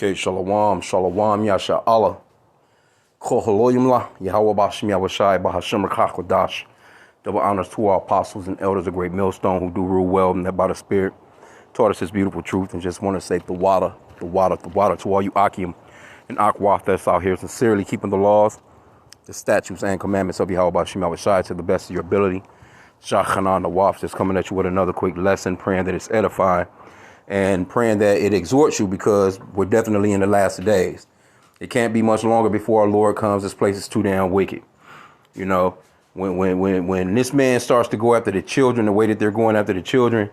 Okay, shalom, shalom, yasha Allah. Koholoyimla, Yahweh Bashim Yahushai Bahashim Rakakwadash. Double honors to our apostles and elders of Great Millstone who do rule well and that by the Spirit taught us His beautiful truth. And just want to say the water to all you Akim and Akwaf that's out here sincerely keeping the laws, the statutes and commandments of Yahweh Bashim Yahushai to the best of your ability. Shachanan the Waf just coming at you with another quick lesson, praying that it's edifying and praying that it exhorts you because we're definitely in the last days. It can't be much longer before our Lord comes. This place is too damn wicked. You know, when this man starts to go after the children the way that they're going after the children,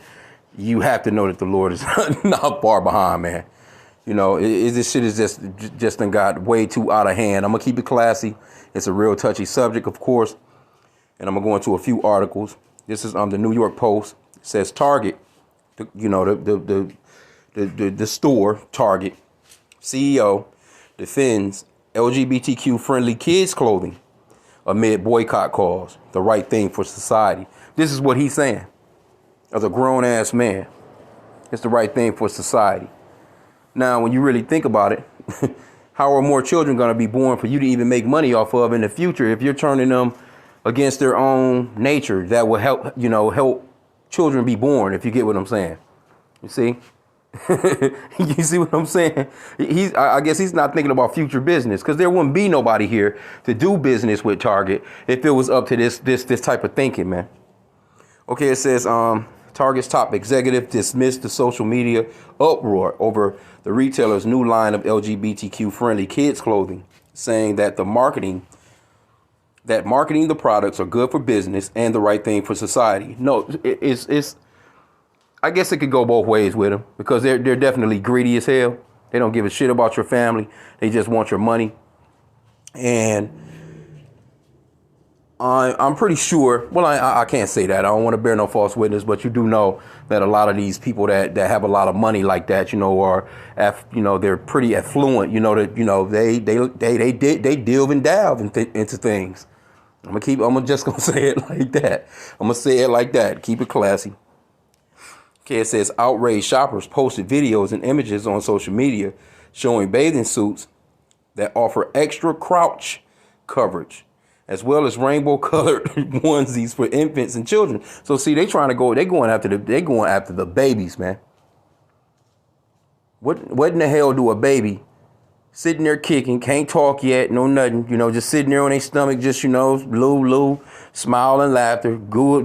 you have to know that the Lord is not far behind, man. You know, this shit is just done got way too out of hand. I'm going to keep it classy. It's a real touchy subject, of course. And I'm going to go into a few articles. This is the New York Post. It says Target, the store, Target, CEO, defends LGBTQ-friendly kids clothing amid boycott calls, the right thing for society. This is what he's saying. As a grown-ass man, it's the right thing for society. Now, when you really think about it, how are more children going to be born for you to even make money off of in the future if you're turning them against their own nature? That will help children be born, if you get what I'm saying. You see? You see what I'm saying? I guess he's not thinking about future business, because there wouldn't be nobody here to do business with Target if it was up to this type of thinking, man. Okay, it says Target's top executive dismissed the social media uproar over the retailer's new line of LGBTQ-friendly kids clothing, saying that marketing the products are good for business and the right thing for society. No, it's I guess it could go both ways with them, because they're definitely greedy as hell. They don't give a shit about your family. They just want your money. And I'm pretty sure, well, I can't say that. I don't want to bear no false witness, but you do know that a lot of these people that have a lot of money like that, they're pretty affluent, they delve and delve into things. I'm just gonna say it like that. I'm gonna say it like that. Keep it classy. Okay, it says outraged shoppers posted videos and images on social media showing bathing suits that offer extra crotch coverage, as well as rainbow-colored onesies for infants and children. So, see, they're going after the babies, man. What in the hell do a baby sitting there kicking, can't talk yet, no nothing, just sitting there on their stomach, just, loo, smiling, laughter, good,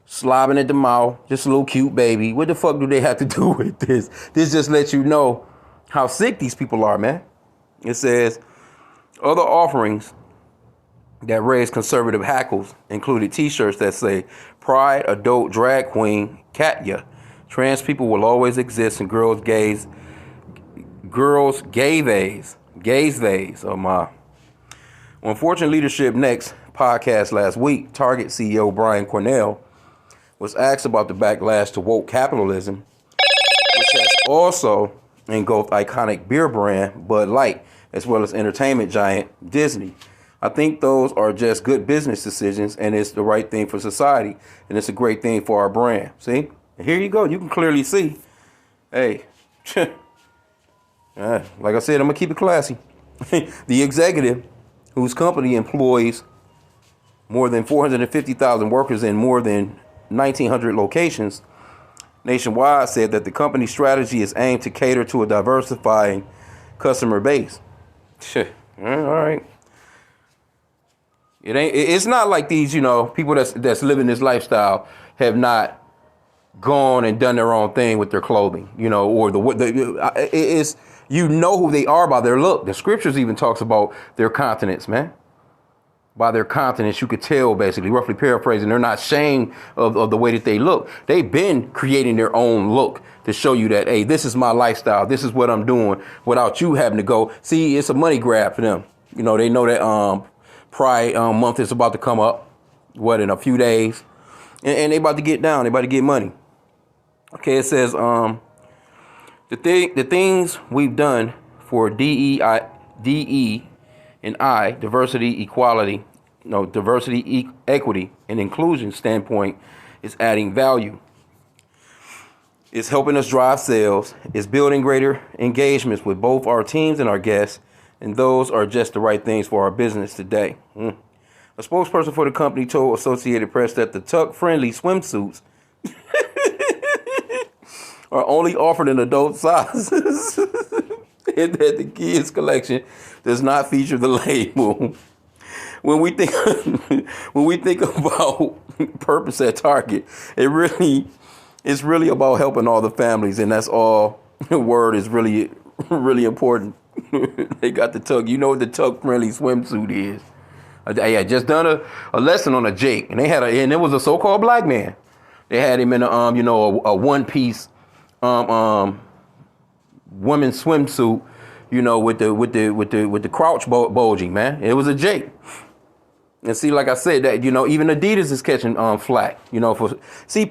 slobbing at the mouth, just a little cute baby. What the fuck do they have to do with this? This just lets you know how sick these people are, man. It says other offerings that raised conservative hackles included t-shirts that say Pride Adult Drag Queen Katya. Trans people will always exist, and girls gays vays. Oh my. On Fortune Leadership Next podcast last week, Target CEO Brian Cornell was asked about the backlash to woke capitalism, which has also engulfed iconic beer brand Bud Light, as well as entertainment giant Disney. I think those are just good business decisions, and it's the right thing for society, and it's a great thing for our brand. See? And here you go. You can clearly see. Hey. Like I said, I'm going to keep it classy. The executive, whose company employs more than 450,000 workers in more than 1,900 locations nationwide, said that the company's strategy is aimed to cater to a diversifying customer base. All right. It's not like these, people that's living this lifestyle have not gone and done their own thing with their clothing, or it's who they are by their look. The scriptures even talks about their countenance, man. By their countenance, you could tell, basically, roughly paraphrasing, they're not ashamed of the way that they look. They've been creating their own look to show you that, hey, this is my lifestyle. This is what I'm doing without you having to go. See, it's a money grab for them. They know that Pride month is about to come up, in a few days. And they about to get down. They about to get money. Okay, it says the things we've done for DE and diversity, equity, and inclusion standpoint is adding value. It's helping us drive sales. It's building greater engagements with both our teams and our guests. And those are just the right things for our business today. A spokesperson for the company told Associated Press that the tuck-friendly swimsuits are only offered in adult sizes and that the kids collection does not feature the label. When we think about purpose at Target, it's really about helping all the families, and that's all. The word is really important. They got the tuck. You know what the tuck-friendly swimsuit is. I had just done a lesson on a Jake, and and it was a so-called black man. They had him in a one-piece women's swimsuit, with the crotch bulging, man. It was a Jake. And see, like I said, that even Adidas is catching flack. See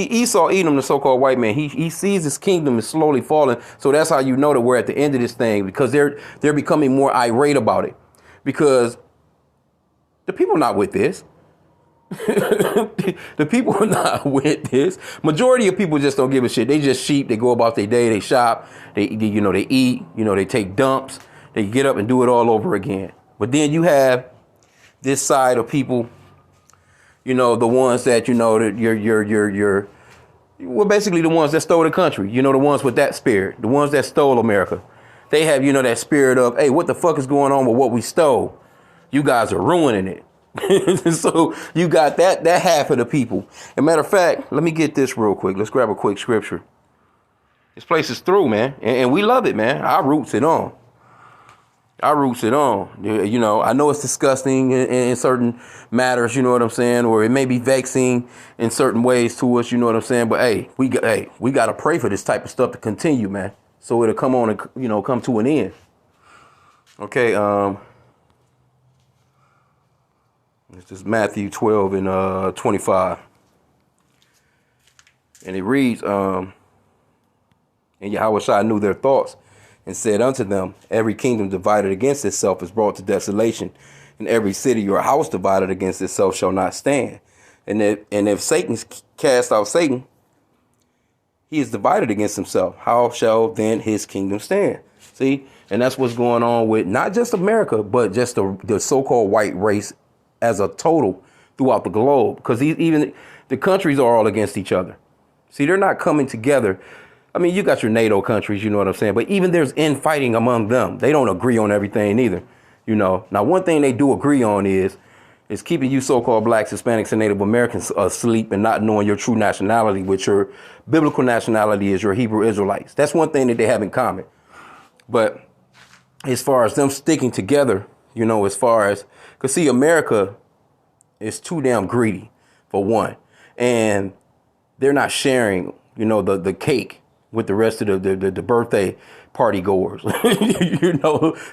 Esau Edom, the so-called white man. He sees his kingdom is slowly falling. So that's how you know that we're at the end of this thing, because they're becoming more irate about it, because the people are not with this. The people are not with this. Majority of people just don't give a shit. They just sheep. They go about their day. They shop. They eat. They take dumps. They get up and do it all over again. But then you have this side of people, the ones that, that well, basically the ones that stole the country, the ones with that spirit, the ones that stole America. They have, that spirit of, hey, what the fuck is going on with what we stole? You guys are ruining it. So you got that half of the people. As a matter of fact, let me get this real quick. Let's grab a quick scripture. This place is through, man. And we love it, man. Our roots it on. I know it's disgusting in certain matters, you know what I'm saying? Or it may be vexing in certain ways to us, you know what I'm saying? But hey, we got to pray for this type of stuff to continue, man. So it'll come on and, come to an end. Okay. This is Matthew 12 and 25. And it reads, and Yahushua knew their thoughts, and said unto them, every kingdom divided against itself is brought to desolation, and every city or house divided against itself shall not stand. And if Satan cast out Satan, he is divided against himself. How shall then his kingdom stand? See, and that's what's going on with not just America, but just the so-called white race as a total throughout the globe, because even the countries are all against each other. See, they're not coming together. I mean, you got your NATO countries, you know what I'm saying? But even there's infighting among them. They don't agree on everything either. Now, one thing they do agree on is keeping you so-called blacks, Hispanics, and Native Americans asleep and not knowing your true nationality, which your biblical nationality is your Hebrew Israelites. That's one thing that they have in common. But as far as them sticking together, because see, America is too damn greedy, for one. And they're not sharing, the cake with the rest of the birthday party goers,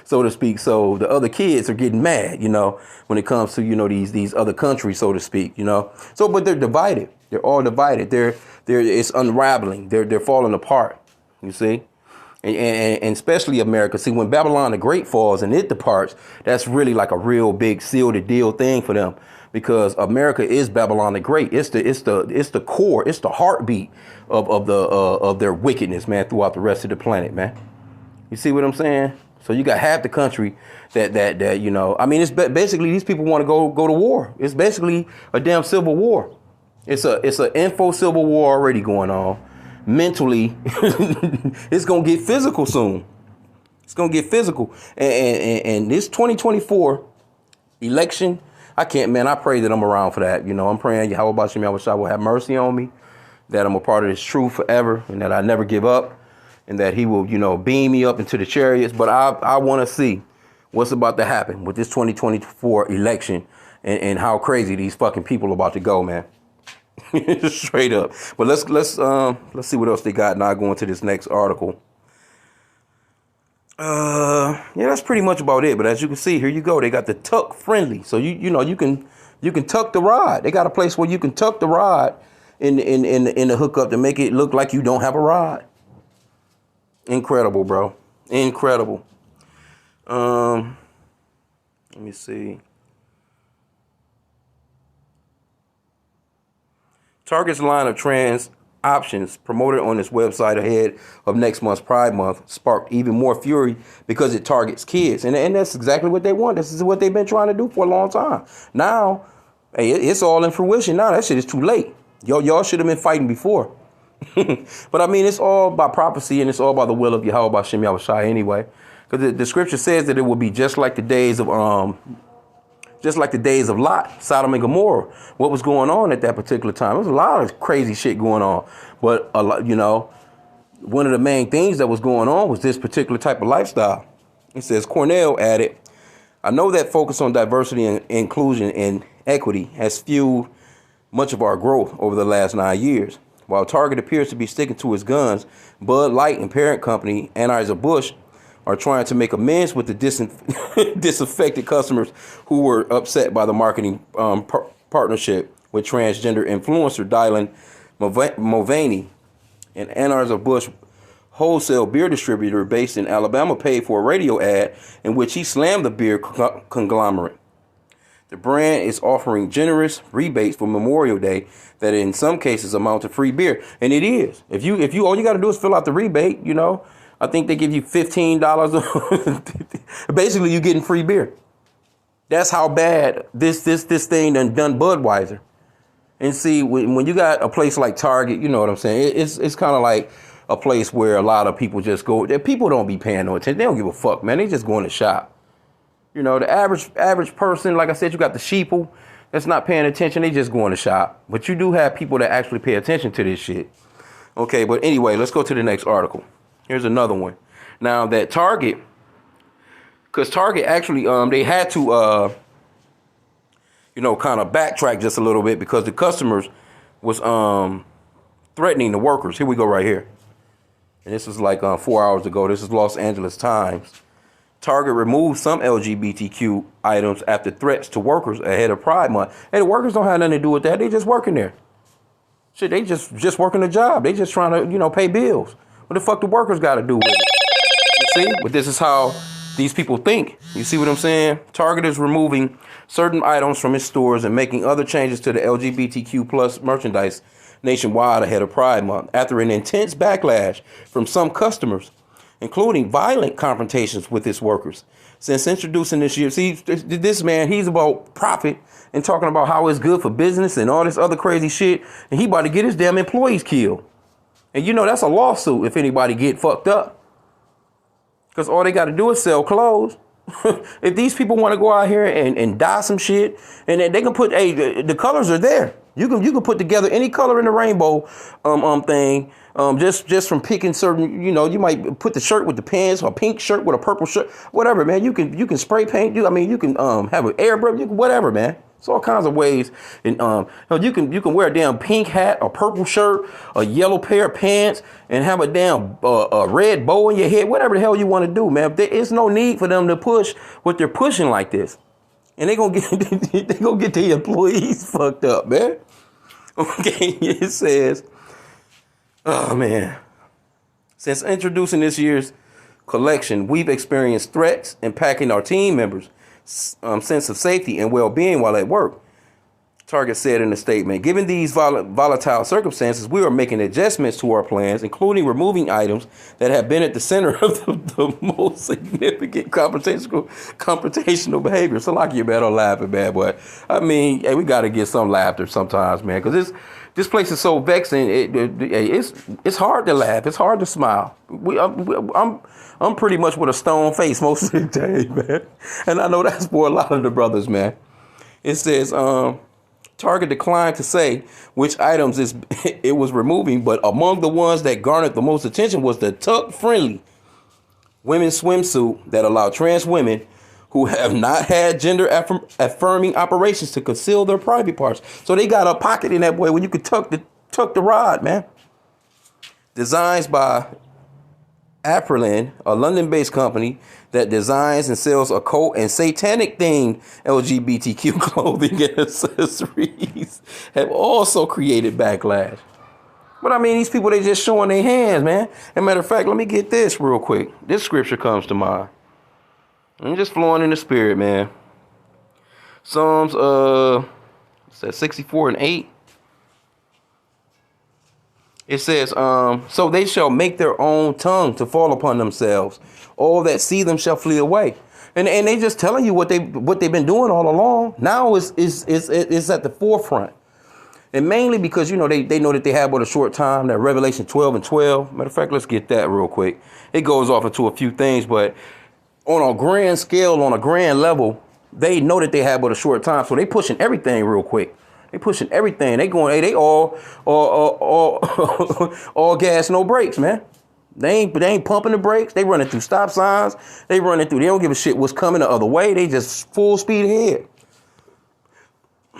so to speak. So the other kids are getting mad, when it comes to, these other countries, so to speak, So, but they're divided. They're all divided. It's unraveling. They're falling apart, you see. And especially America. See, when Babylon the Great falls and it departs, that's really like a real big seal the deal thing for them. Because America is Babylon the Great. It's the core. It's the heartbeat of their wickedness, man, throughout the rest of the planet, man. You see what I'm saying? So you got half the country that I mean, it's basically these people want to go to war. It's basically a damn civil war. It's an info civil war already going on. Mentally, it's gonna get physical soon. It's gonna get physical, and this 2024 election. I pray that I'm around for that. I'm praying Yahweh Shem Yahushua will have mercy on me, that I'm a part of this truth forever, and that I never give up, and that he will, beam me up into the chariots. But I want to see what's about to happen with this 2024 election and how crazy these fucking people are about to go, man. Straight up. But let's see what else they got. Now I go into this next article. That's pretty much about it. But as you can see, here you go. They got the tuck friendly. So you can tuck the rod. They got a place where you can tuck the rod in the hookup to make it look like you don't have a rod. Incredible, bro. Incredible. Let me see. Target's line of trans options promoted on its website ahead of next month's Pride Month sparked even more fury because it targets kids. And that's exactly what they want. This is what they've been trying to do for a long time. Now, hey, it's all in fruition. Now that shit is too late. Y'all should have been fighting before. But I mean, it's all by prophecy and it's all by the will of Yahweh Hashem Yahushai anyway. Because the scripture says that it will be just like the days of Lot, Sodom and Gomorrah. What was going on at that particular time? There was a lot of crazy shit going on. But, one of the main things that was going on was this particular type of lifestyle. It says, Cornell added, I know that focus on diversity and inclusion and equity has fueled much of our growth over the last 9 years. While Target appears to be sticking to its guns, Bud Light and parent company Anheuser-Busch are trying to make amends with the disaffected customers who were upset by the marketing partnership with transgender influencer Dylan Mulvaney. An Anheuser-Busch wholesale beer distributor based in Alabama paid for a radio ad in which he slammed the beer conglomerate. The brand is offering generous rebates for Memorial Day that in some cases amount to free beer. And it is. If you all you got to do is fill out the rebate, I think they give you $15. Basically, you're getting free beer. That's how bad this thing done Budweiser. And see, when you got a place like Target, you know what I'm saying? It's kind of like a place where a lot of people just go. People don't be paying no attention. They don't give a fuck, man. They just going to shop. The average person, like I said, you got the sheeple that's not paying attention. They just going to shop. But you do have people that actually pay attention to this shit. Okay, but anyway, let's go to the next article. Here's another one. Now that Target, because Target actually, they had to, kind of backtrack just a little bit because the customers was threatening the workers. Here we go right here. And this was like 4 hours ago. This is Los Angeles Times. Target removed some LGBTQ items after threats to workers ahead of Pride Month. Hey, the workers don't have nothing to do with that. They just working there. Shit, they just working a job. They just trying to, pay bills. What the fuck the workers got to do with it? You see? But this is how these people think. You see what I'm saying? Target is removing certain items from its stores and making other changes to the LGBTQ plus merchandise nationwide ahead of Pride Month after an intense backlash from some customers, including violent confrontations with its workers. Since introducing this year, see, this man, he's about profit and talking about how it's good for business and all this other crazy shit, and he about to get his damn employees killed. And that's a lawsuit if anybody get fucked up. Because all they got to do is sell clothes. If these people want to go out here and dye some shit, and they can put, the colors are there. You can put together any color in the rainbow thing. Just from picking certain, you might put the shirt with the pants, or a pink shirt with a purple shirt, whatever, man. You can spray paint. You can have an airbrush, whatever, man. It's all kinds of ways. And you can wear a damn pink hat, a purple shirt, a yellow pair of pants, and have a damn a red bow in your head, whatever the hell you want to do, man. There's no need for them to push what they're pushing like this. And they gonna get the employees fucked up, man. Okay, it says, oh man. Since introducing this year's collection, we've experienced threats impacting our team members' sense of safety and well-being while at work. Target said in a statement, given these volatile circumstances, we are making adjustments to our plans, including removing items that have been at the center of the most significant confrontational behavior. So like you better laughing, man, but I mean, hey, we got to get some laughter sometimes, man, because this place is so vexing. It's hard to laugh. It's hard to smile. I'm pretty much with a stone face most of the day, man, and I know that's for a lot of the brothers, man. It says, Target declined to say which items it was removing, but among the ones that garnered the most attention was the tuck-friendly women's swimsuit that allowed trans women who have not had gender-affirming operations to conceal their private parts. So they got a pocket in that boy where you could tuck the rod, man. Designs by Aprilin, a London-based company that designs and sells occult and satanic-themed LGBTQ clothing and accessories, have also created backlash. But I mean, these people, they just showing their hands, man. As a matter of fact, let me get this real quick. This scripture comes to mind. I'm just flowing in the spirit, man. Psalms, it's at 64:8. It says, so they shall make their own tongue to fall upon themselves. All that see them shall flee away. And they just telling you what they've been doing all along. Now it's at the forefront. And mainly because, you know, they know that they have but a short time, that Revelation 12 and 12. Matter of fact, let's get that real quick. It goes off into a few things, but on a grand scale, on a grand level, they know that they have but a short time. So they pushing everything real quick. They pushing everything. They going, hey, they all all gas, no brakes, man. They ain't pumping the brakes. They running through stop signs. They don't give a shit what's coming the other way. They just full speed ahead.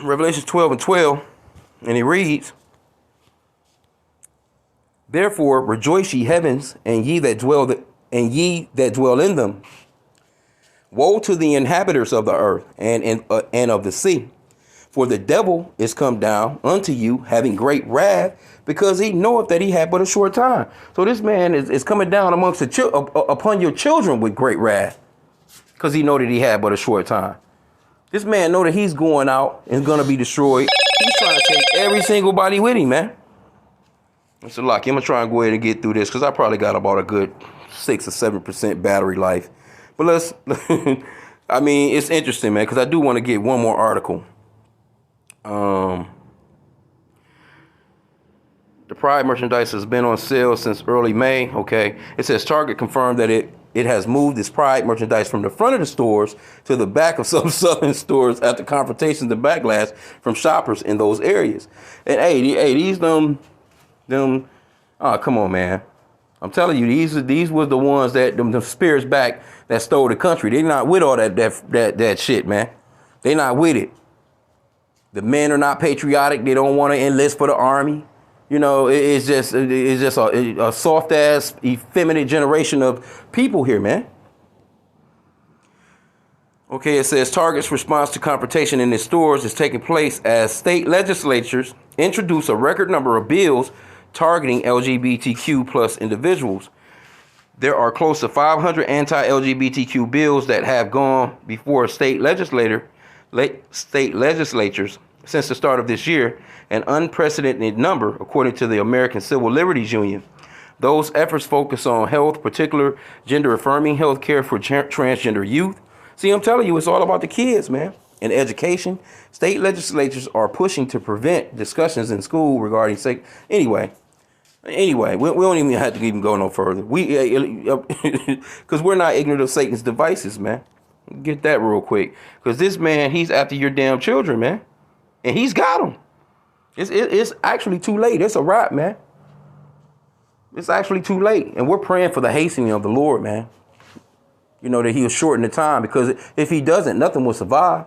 Revelation 12 and 12. And it reads, therefore rejoice ye heavens, and ye that dwell in them. Woe to the inhabitants of the earth and of the sea, for the devil is come down unto you, having great wrath, because he knoweth that he had but a short time. So this man is coming down amongst upon your children with great wrath, because he know that he had but a short time. This man know that he's going out and going to be destroyed. He's trying to take every single body with him, man. So, Lucky, I'm going to try and go ahead and get through this because I probably got about a good 6 or 7% battery life. But let's, I mean, it's interesting, man, because I do want to get one more article. The Pride merchandise has been on sale since early May. Okay. It says Target confirmed that it has moved its Pride merchandise from the front of the stores to the back of some southern stores after confrontations and backlash from shoppers in those areas. And hey, these come on, man. I'm telling you, these were the ones that them spirits back that stole the country. They not with all that shit, man. They not with it. The men are not patriotic. They don't want to enlist for the army. You know, it's just a soft ass, effeminate generation of people here, man. Okay, it says Target's response to confrontation in its stores is taking place as state legislatures introduce a record number of bills targeting LGBTQ plus individuals. There are close to 500 anti-LGBTQ bills that have gone before state legislatures since the start of this year, an unprecedented number, according to the American Civil Liberties Union. Those efforts focus on health, particular gender-affirming health care for transgender youth. See, I'm telling you, it's all about the kids, man. And education. State legislatures are pushing to prevent discussions in school regarding sex. Anyway, we don't even have to even go no further. Because we're not ignorant of Satan's devices, man. Get that real quick. Because this man, he's after your damn children, man. And he's got them. It's actually too late. It's a wrap, man. It's actually too late. And we're praying for the hastening of the Lord, man. You know, that he'll shorten the time. Because if he doesn't, nothing will survive.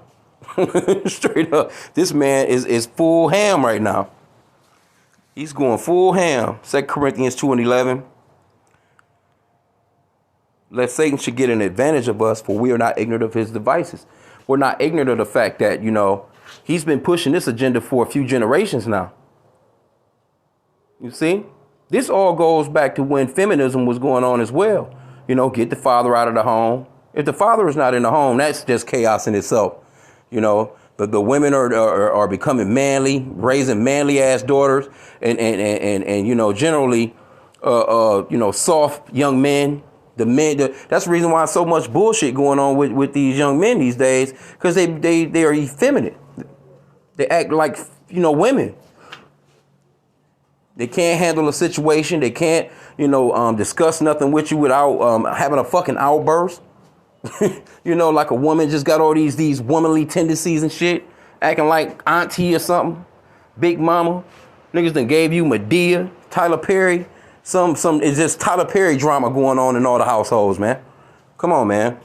Straight up. This man is full ham right now. He's going full ham. 2 Corinthians 2 and 11. Lest Satan should get an advantage of us, for we are not ignorant of his devices. We're not ignorant of the fact that, you know, he's been pushing this agenda for a few generations now. You see? This all goes back to when feminism was going on as well. You know, get the father out of the home. If the father is not in the home, that's just chaos in itself. You know, the women are becoming manly, raising manly ass daughters, and you know, generally, you know, soft young men. The men, that's the reason why so much bullshit going on with these young men these days, because they are effeminate. They act like, you know, women. They can't handle a situation. They can't, you know, discuss nothing with you without having a fucking outburst. You know, like a woman just got all these womanly tendencies and shit, acting like auntie or something, big mama. Niggas done gave you Medea, Tyler Perry. It's just Tyler Perry drama going on in all the households, man. Come on, man.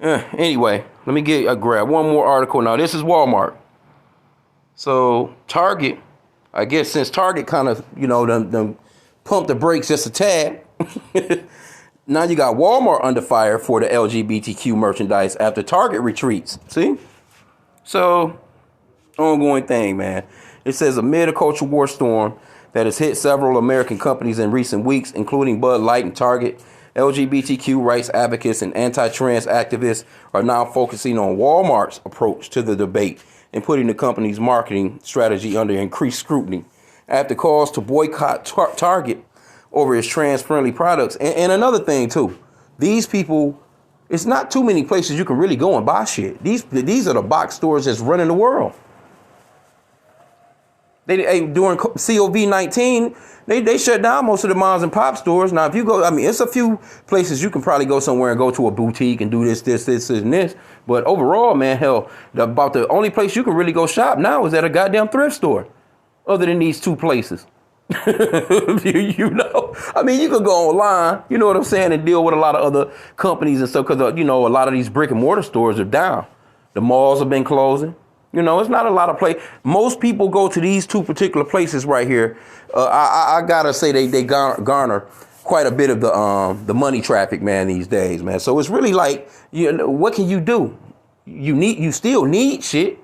Anyway, let me grab one more article. Now, this is Walmart. So Target, I guess since Target kind of, you know, done pumped the brakes just a tad, now you got Walmart under fire for the LGBTQ merchandise after Target retreats. See? So, ongoing thing, man. It says amid a culture war storm that has hit several American companies in recent weeks, including Bud Light and Target, LGBTQ rights advocates and anti-trans activists are now focusing on Walmart's approach to the debate and putting the company's marketing strategy under increased scrutiny after calls to boycott Target over its trans-friendly products. And another thing too, these people, it's not too many places you can really go and buy shit. These are the box stores that's running the world. During COVID-19, they shut down most of the moms and pop stores. Now, if you go, I mean, it's a few places you can probably go somewhere and go to a boutique and do this, and this. But overall, man, hell, about the only place you can really go shop now is at a goddamn thrift store, other than these two places. You know, I mean, you could go online, you know what I'm saying, and deal with a lot of other companies and stuff because, you know, a lot of these brick and mortar stores are down. The malls have been closing. You know, it's not a lot of place. Most people go to these two particular places right here. I gotta say they garner quite a bit of the money traffic, man, these days, man. So it's really like, you know, what can you do? You still need shit.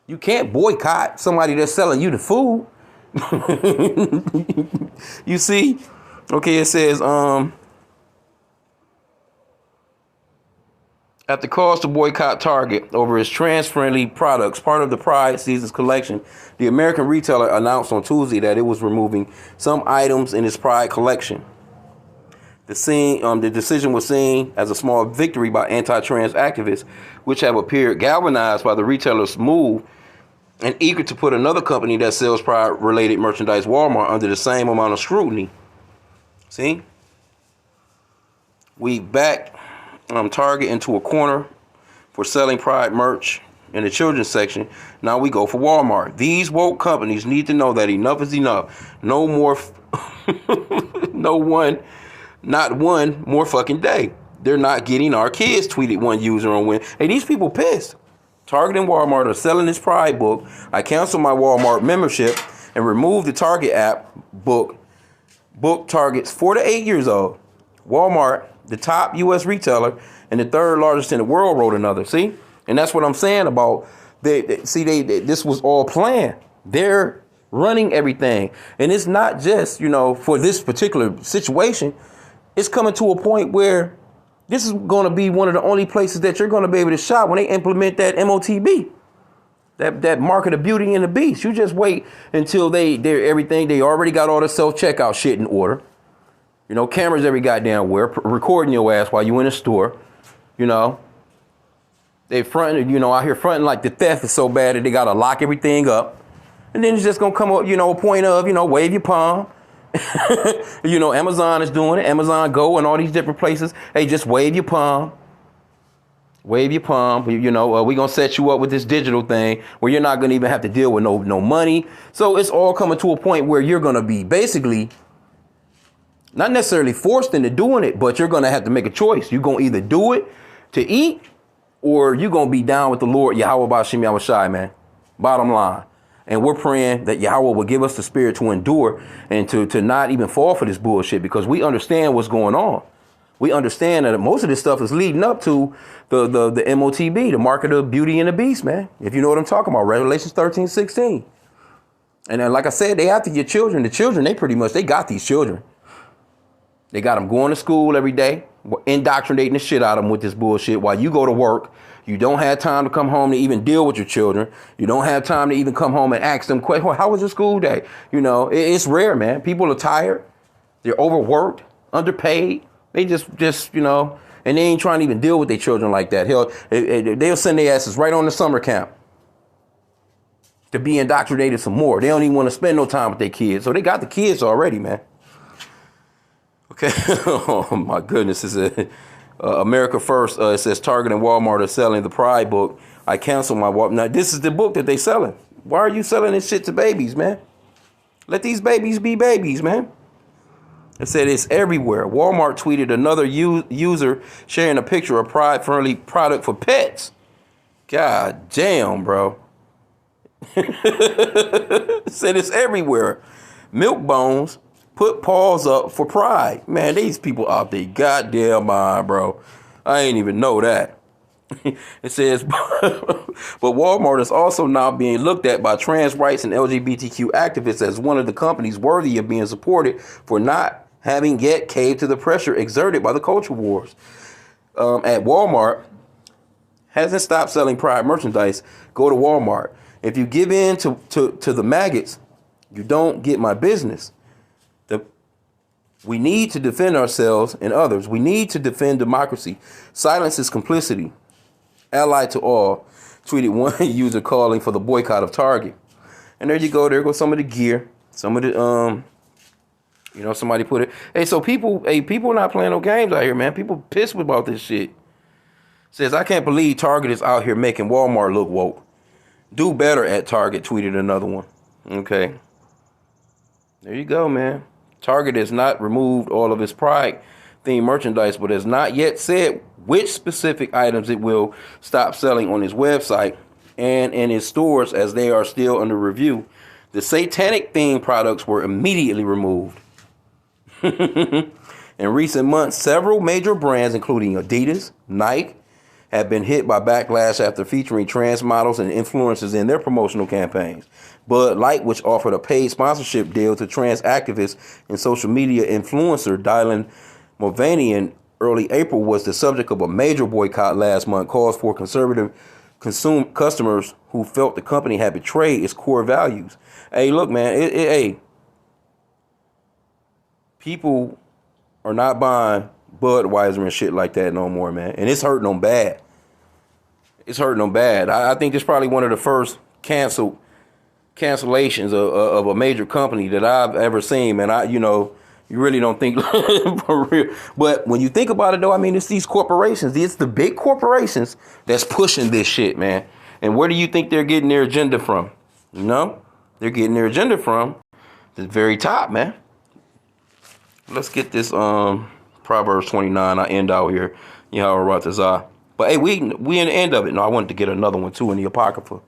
You can't boycott somebody that's selling you the food. You see? Okay, it says at the calls to boycott Target over its trans-friendly products, part of the Pride Seasons collection, the American retailer announced on Tuesday that it was removing some items in its Pride collection. The decision was seen as a small victory by anti-trans activists, which have appeared galvanized by the retailer's move and eager to put another company that sells Pride-related merchandise, Walmart, under the same amount of scrutiny. See? We backed Target into a corner for selling Pride merch in the children's section. Now we go for Walmart. These woke companies need to know that enough is enough. No more, not one more fucking day. They're not getting our kids, tweeted one user on Wednesday. Hey, these people pissed. Target and Walmart are selling this Pride book. I canceled my Walmart membership and removed the Target app. Book targets 4 to 8 years old. Walmart, the top U.S. retailer and the third largest in the world, wrote another. See? And that's what I'm saying about, this was all planned. They're running everything. And it's not just, you know, for this particular situation. It's coming to a point where this is going to be one of the only places that you're going to be able to shop when they implement that MOTB, that mark of the beauty and the beast. You just wait until they're everything. They already got all the self-checkout shit in order. You know, cameras every goddamn where, recording your ass while you in the store. You know, they fronting, you know, out here fronting like the theft is so bad that they got to lock everything up. And then it's just going to come up, you know, a point of, you know, wave your palm. You know, Amazon is doing it. Amazon Go and all these different places. Hey, just wave your palm. Wave your palm. You know, we're going to set you up with this digital thing where you're not going to even have to deal with no money. So it's all coming to a point where you're going to be basically not necessarily forced into doing it, but you're going to have to make a choice. You're going to either do it to eat or you're going to be down with the Lord, Yahweh Bashim Yahushai, man. Bottom line. And we're praying that Yahweh will give us the spirit to endure and to not even fall for this bullshit, because we understand what's going on. We understand that most of this stuff is leading up to the MOTB, the mark of the beauty and the beast, man. If you know what I'm talking about, Revelations 13:16. And then, like I said, they after your children. The children, they got these children. They got them going to school every day, indoctrinating the shit out of them with this bullshit while you go to work. You don't have time to come home to even deal with your children. You don't have time to even come home and ask them questions. How was your school day? You know, it's rare, man. People are tired. They're overworked, underpaid. They just, you know, and they ain't trying to even deal with their children like that. Hell, they'll send their asses right on the summer camp to be indoctrinated some more. They don't even want to spend no time with their kids. So they got the kids already, man. Okay. Oh, my goodness. It's America First. It says Target and Walmart are selling the Pride book. I canceled my Walmart. Now, this is the book that they selling. Why are you selling this shit to babies, man? Let these babies be babies, man. It said it's everywhere. Walmart tweeted another user sharing a picture of Pride-friendly product for pets. God damn, bro. It said it's everywhere. Milk Bones put paws up for Pride. Man, these people out their goddamn mind, bro. I ain't even know that. It says, but Walmart is also now being looked at by trans rights and LGBTQ activists as one of the companies worthy of being supported for not having yet caved to the pressure exerted by the culture wars. At Walmart, hasn't stopped selling Pride merchandise. Go to Walmart. If you give in to the maggots, You don't get my business. We need to defend ourselves and others. We need to defend democracy. Silence is complicity. Allied to all, tweeted one user calling for the boycott of Target. And there you go. There goes some of the gear. Some of the, somebody put it. Hey, so people are not playing no games out here, man. People pissed about this shit. Says, I can't believe Target is out here making Walmart look woke. Do better at Target, tweeted another one. Okay. There you go, man. Target has not removed all of its Pride-themed merchandise, but has not yet said which specific items it will stop selling on its website and in its stores, as they are still under review. The satanic-themed products were immediately removed. In recent months, several major brands, including Adidas, Nike, have been hit by backlash after featuring trans models and influencers in their promotional campaigns. Bud Light, which offered a paid sponsorship deal to trans activist and social media influencer Dylan Mulvaney in early April, was the subject of a major boycott last month, calls for conservative customers who felt the company had betrayed its core values. Hey, look, man, people are not buying Budweiser and shit like that no more, man. And it's hurting them bad. It's hurting them bad. I think this is probably one of the first cancellations of a major company that I've ever seen, man. You really don't think for real. But when you think about it, though, I mean, it's these corporations. It's the big corporations that's pushing this shit, man. And where do you think they're getting their agenda from? They're getting their agenda from the very top, man. Let's get this Proverbs 29. I end out here. But hey, we in the end of it. No, I wanted to get another one too in the Apocrypha.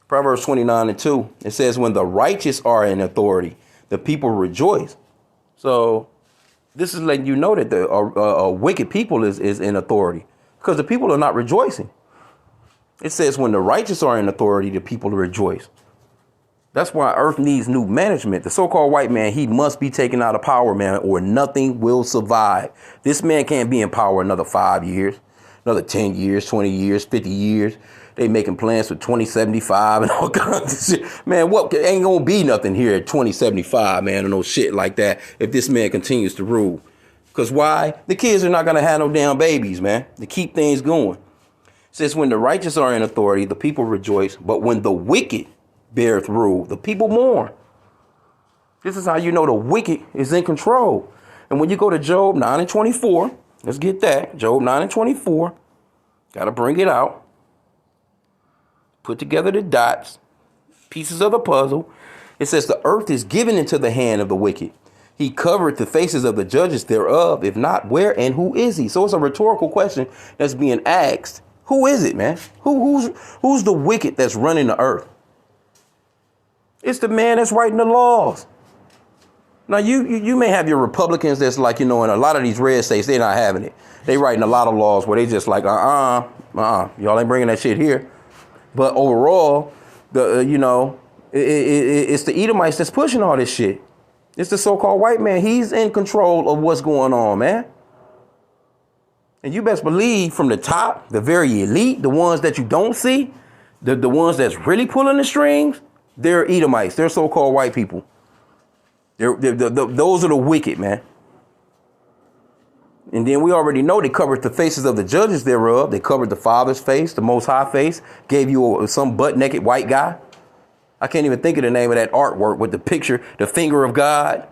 Proverbs 29:2. It says, when the righteous are in authority, the people rejoice. So this is letting you know that the wicked people is in authority, because the people are not rejoicing. It says when the righteous are in authority, the people rejoice. That's why Earth needs new management. The so-called white man, he must be taken out of power, man, or nothing will survive. This man can't be in power another 5 years, another 10 years, 20 years, 50 years. They making plans for 2075 and all kinds of shit. Man, what ain't gonna be nothing here at 2075, man, or no shit like that if this man continues to rule. Because why? The kids are not gonna have no damn babies, man, to keep things going. It says when the righteous are in authority, the people rejoice. But when the wicked beareth rule, the people mourn. This is how you know the wicked is in control. And when you go to Job 9:24, let's get that. Job 9:24. Gotta bring it out. Put together the dots, pieces of the puzzle. It says the earth is given into the hand of the wicked. He covered the faces of the judges thereof. If not, where and who is he? So it's a rhetorical question that's being asked. Who is it, man? Who's the wicked that's running the earth? It's the man that's writing the laws. Now, you may have your Republicans that's like, in a lot of these red states, they're not having it. They writing a lot of laws where they just like, y'all ain't bringing that shit here. But overall, it's the Edomites that's pushing all this shit. It's the so-called white man. He's in control of what's going on, man. And you best believe from the top, the very elite, the ones that you don't see, the ones that's really pulling the strings, they're Edomites. They're so-called white people. Those are the wicked, man. And then we already know they covered the faces of the judges thereof. They covered the Father's face, the Most High face, gave you some butt-naked white guy. I can't even think of the name of that artwork with the picture, the finger of God,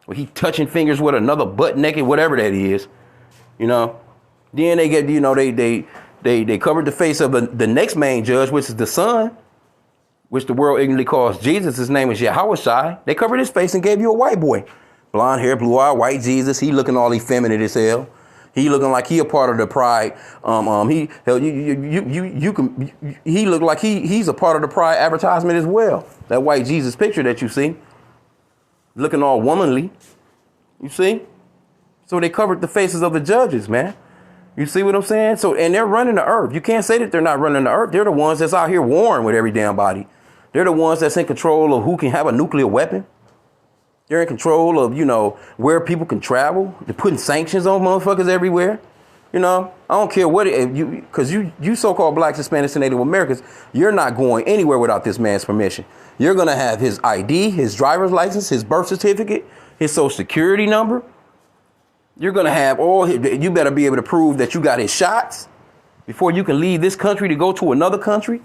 where he touching fingers with another butt-naked, whatever that is. Then they get, they covered the face of the next main judge, which is the Son, which the world ignorantly calls Jesus. His name is Yahushua. They covered his face and gave you a white boy. Blonde hair, blue eye, white Jesus. He looking all effeminate as hell. He looking like he a part of the Pride. He look like he's a part of the Pride advertisement as well. That white Jesus picture that you see, looking all womanly. You see? So they covered the faces of the judges, man. You see what I'm saying? So, and they're running the earth. You can't say that they're not running the earth. They're the ones that's out here warring with every damn body. They're the ones that's in control of who can have a nuclear weapon. They're in control of, where people can travel. They're putting sanctions on motherfuckers everywhere. You know, I don't care what because you so-called blacks, Hispanics, and Native Americans, you're not going anywhere without this man's permission. You're going to have his ID, his driver's license, his birth certificate, his social security number. You're going to have you better be able to prove that you got his shots before you can leave this country to go to another country.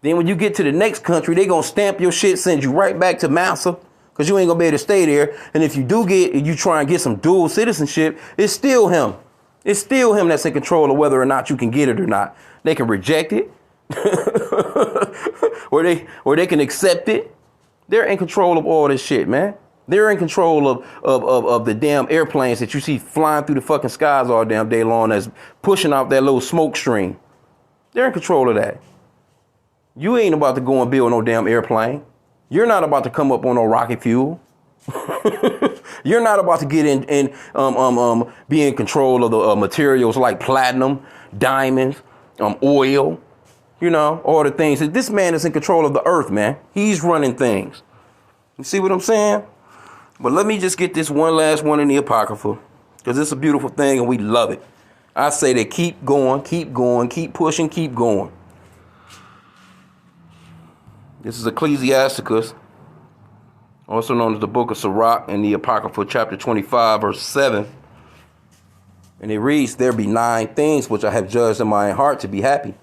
Then when you get to the next country, they're going to stamp your shit, send you right back to Massa, because you ain't going to be able to stay there. And if you you try and get some dual citizenship, it's still him. It's still him that's in control of whether or not you can get it or not. They can reject it or they can accept it. They're in control of all this shit, man. They're in control of the damn airplanes that you see flying through the fucking skies all damn day long that's pushing out that little smoke stream. They're in control of that. You ain't about to go and build no damn airplane. You're not about to come up on no rocket fuel. You're not about to get be in control of the materials like platinum, diamonds, oil, all the things. This man is in control of the earth, man. He's running things. You see what I'm saying? But let me just get this one last one in the Apocrypha, because it's a beautiful thing and we love it. I say that keep going, keep pushing, keep going. This is Ecclesiasticus, also known as the Book of Sirach, in the Apocrypha, chapter 25, verse 7. And it reads, "There be 9 things which I have judged in my heart to be happy,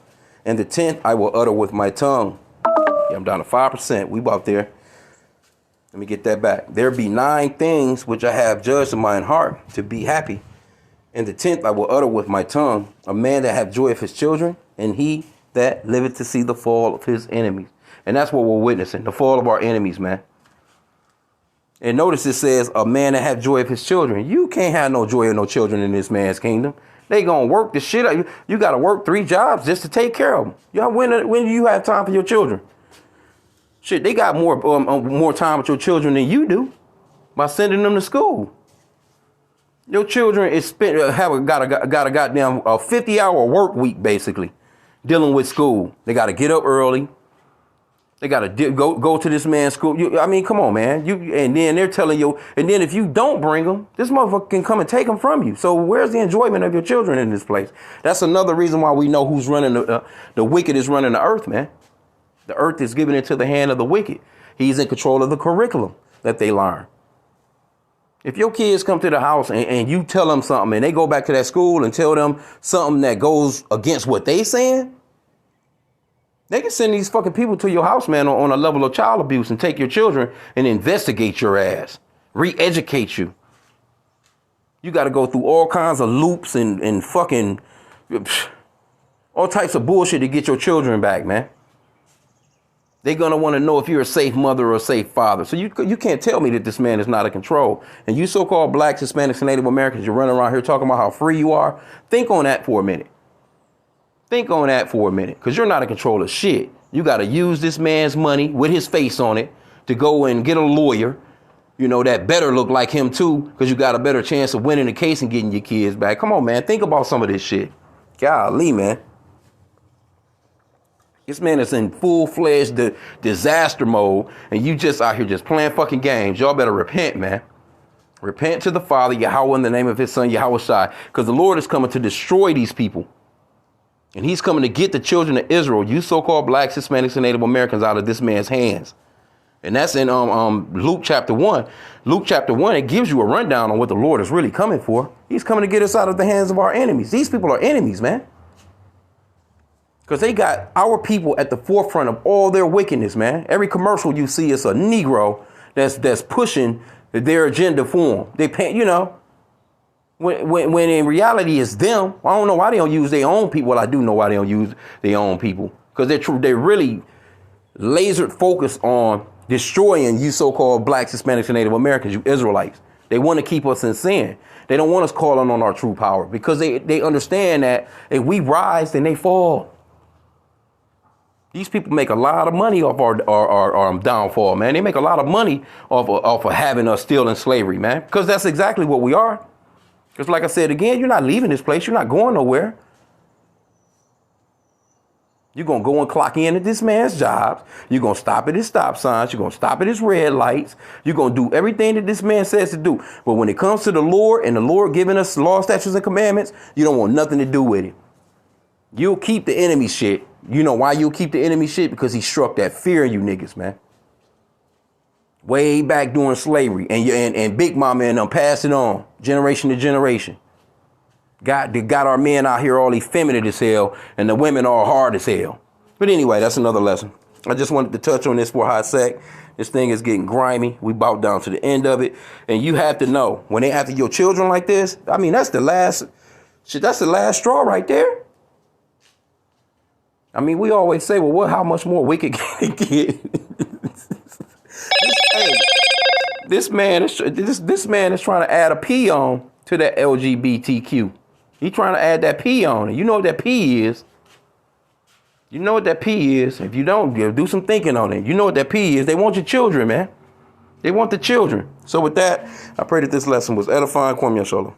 and the 10th I will utter with my tongue." Yeah, I'm down to 5%. We about there. Let me get that back. "There be 9 things which I have judged in mine heart to be happy, and the 10th I will utter with my tongue. A man that hath joy of his children, and he that liveth to see the fall of his enemies." And that's what we're witnessing, the fall of our enemies, man. And notice it says, a man that have joy of his children. You can't have no joy of no children in this man's kingdom. They gonna work the shit out. You got to work 3 jobs just to take care of them. Y'all, when do you have time for your children? Shit, they got more time with your children than you do by sending them to school. Your children is got a goddamn 50-hour work week basically, dealing with school. They got to get up early. They got to go to this man's school. I mean, come on, man. And then they're telling you, and then if you don't bring them, this motherfucker can come and take them from you. So where's the enjoyment of your children in this place? That's another reason why we know who's running the wicked is running the earth, man. The earth is given into the hand of the wicked. He's in control of the curriculum that they learn. If your kids come to the house and you tell them something and they go back to that school and tell them something that goes against what they saying, they can send these fucking people to your house, man, on a level of child abuse and take your children and investigate your ass, re-educate you. You got to go through all kinds of loops and fucking all types of bullshit to get your children back, man. They're going to want to know if you're a safe mother or a safe father. So you can't tell me that this man is not in control. And you so-called blacks, Hispanics, and Native Americans, you're running around here talking about how free you are. Think on that for a minute. Think on that for a minute, because you're not in control of shit. You got to use this man's money with his face on it to go and get a lawyer, that better look like him too, because you got a better chance of winning the case and getting your kids back. Come on, man. Think about some of this shit. Golly, man. This man is in full-fledged disaster mode, and you just out here just playing fucking games. Y'all better repent, man. Repent to the Father, Yahweh, in the name of his son, Yahweh Shai, because the Lord is coming to destroy these people. And he's coming to get the children of Israel, you so-called blacks, Hispanics, and Native Americans, out of this man's hands. And that's in Luke chapter 1. Luke chapter 1, it gives you a rundown on what the Lord is really coming for. He's coming to get us out of the hands of our enemies. These people are enemies, man. Because they got our people at the forefront of all their wickedness, man. Every commercial you see is a Negro that's pushing their agenda for them. They pay, When in reality it's them. I don't know why they don't use their own people. Well, I do know why they don't use their own people. Because they're really lasered focused on destroying you so-called blacks, Hispanics, and Native Americans, you Israelites. They want to keep us in sin. They don't want us calling on our true power, because they understand that if we rise, then they fall. These people make a lot of money off our downfall, man. They make a lot of money off of having us still in slavery, man. Because that's exactly what we are. Because like I said again, you're not leaving this place. You're not going nowhere. You're going to go and clock in at this man's jobs. You're going to stop at his stop signs. You're going to stop at his red lights. You're going to do everything that this man says to do. But when it comes to the Lord and the Lord giving us law, statutes, and commandments, you don't want nothing to do with it. You'll keep the enemy shit. You know why you'll keep the enemy shit? Because he struck that fear in you niggas, man. Way back during slavery. And Big Mama and them passed it on generation to generation. Got our men out here all effeminate as hell, and the women all hard as hell. But anyway, that's another lesson. I just wanted to touch on this for a hot sec. This thing is getting grimy. We about down to the end of it. And you have to know, when they after your children like this, I mean, that's the last straw right there. I mean, we always say, well, how much more wicked can it get? This man is trying to add a P on to that LGBTQ. He's trying to add that P on it. You know what that P is. You know what that P is. If you don't, do some thinking on it. You know what that P is. They want your children, man. They want the children. So with that, I pray that this lesson was edifying. Kwame Yashala.